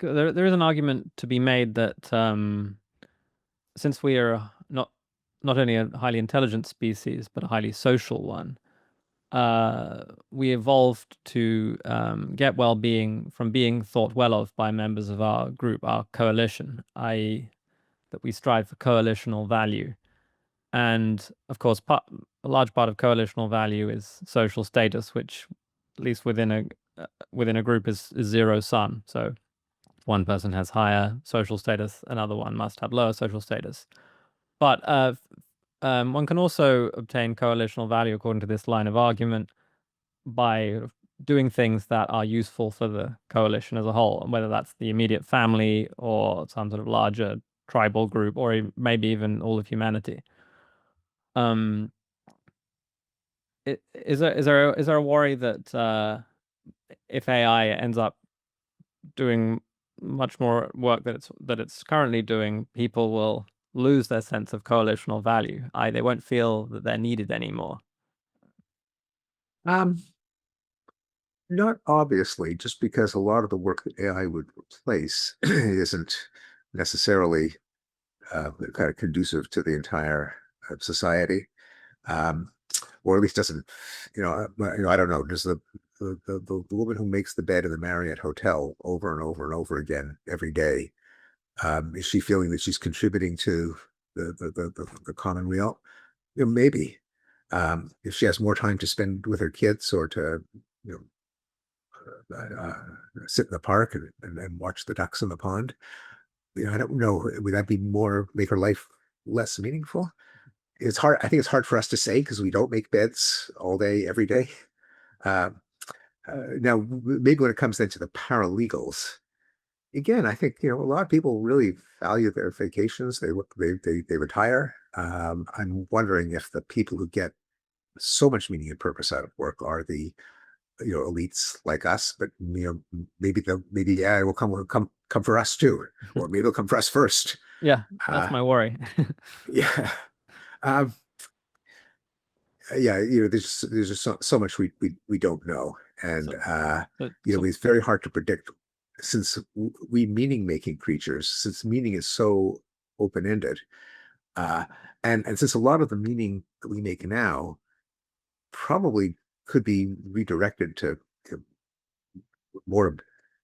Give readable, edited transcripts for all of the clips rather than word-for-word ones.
there is an argument to be made that since we are not only a highly intelligent species but a highly social one, we evolved to get well-being from being thought well of by members of our group, our coalition, i.e., that we strive for coalitional value. And of course, a large part of coalitional value is social status, which, at least within a group, is zero sum. So if one person has higher social status, another one must have lower social status. But one can also obtain coalitional value according to this line of argument by doing things that are useful for the coalition as a whole, and whether that's the immediate family or some sort of larger tribal group, or maybe even all of humanity. Um, is there a worry that if AI ends up doing much more work that it's currently doing, people will lose their sense of coalitional value? They won't feel that they're needed anymore. Um, Not obviously, just because a lot of the work that AI would replace isn't necessarily kind of conducive to the entire society, um, or at least doesn't, I don't know. Does the woman who makes the bed in the Marriott Hotel over and over and over again every day, is she feeling that she's contributing to the common weal? Maybe. If she has more time to spend with her kids or to, you know, sit in the park and watch the ducks in the pond. I don't know. Would that be more make her life less meaningful? It's hard. I think it's hard for us to say because we don't make beds all day, every day. Uh, Now, maybe when it comes then to the paralegals, again, I think a lot of people really value their vacations. They retire. I'm wondering if the people who get so much meaning and purpose out of work are the elites like us, but maybe AI will come for us too, or maybe it'll come for us first. Yeah, that's Uh, my worry. yeah, um, yeah. There's just so much we don't know, and So, so it's very hard to predict since we meaning making creatures, since meaning is so open ended, uh, and since a lot of the meaning that we make now probably could be redirected to more,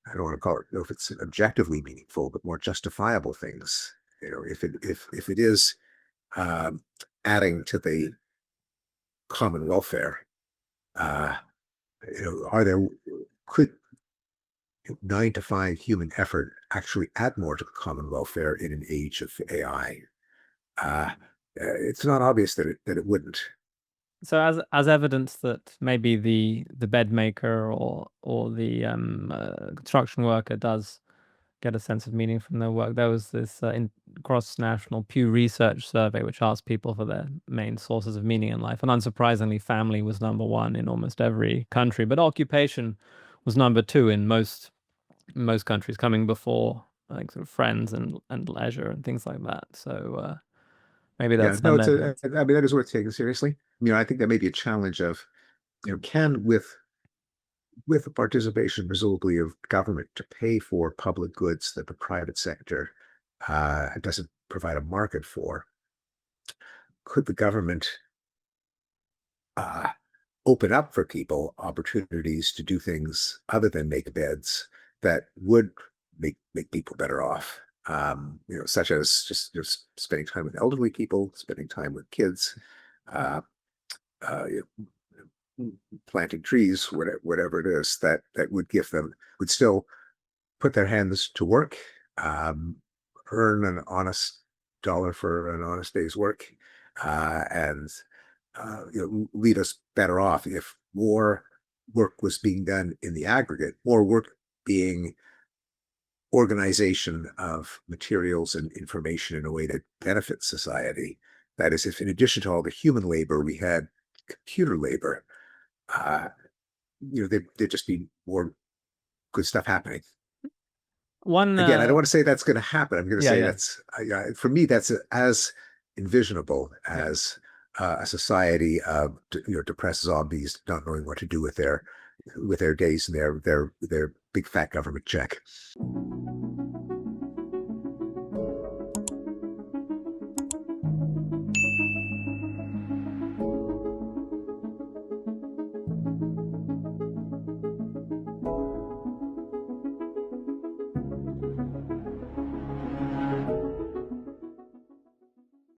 I don't want to call it, know if it's objectively meaningful, but more justifiable things. If it is um, adding to the common welfare, uh, are there could 9 to 5 human effort actually add more to the common welfare in an age of AI? It's not obvious that it wouldn't. So as evidence that maybe the bed maker or the construction worker does get a sense of meaning from their work, there was this cross-national Pew Research survey which asked people for their main sources of meaning in life, and unsurprisingly, family was number one in almost every country, but occupation was number two in most countries, coming before like sort of friends and leisure and things like that. So maybe Yeah, that's no, some it's a. evidence. I mean, that is worth taking seriously. I think that may be a challenge of, can with the participation, presumably, of government to pay for public goods that the private sector doesn't provide a market for, could the government uh, open up for people opportunities to do things other than make beds that would make people better off? Such as just spending time with elderly people, spending time with kids, uh, you planting trees, whatever it is that would give them would still put their hands to work, um, earn an honest dollar for an honest day's work, and lead us better off if more work was being done in the aggregate, more work being organization of materials and information in a way that benefits society. That is, if in addition to all the human labor, we had computer labor, uh, there'd just be more good stuff happening. One, Again, I don't want to say that's going to happen. I'm going to yeah, say yeah. that's, for me, that's as envisionable as a society of depressed zombies not knowing what to do with their days and their big fat government check.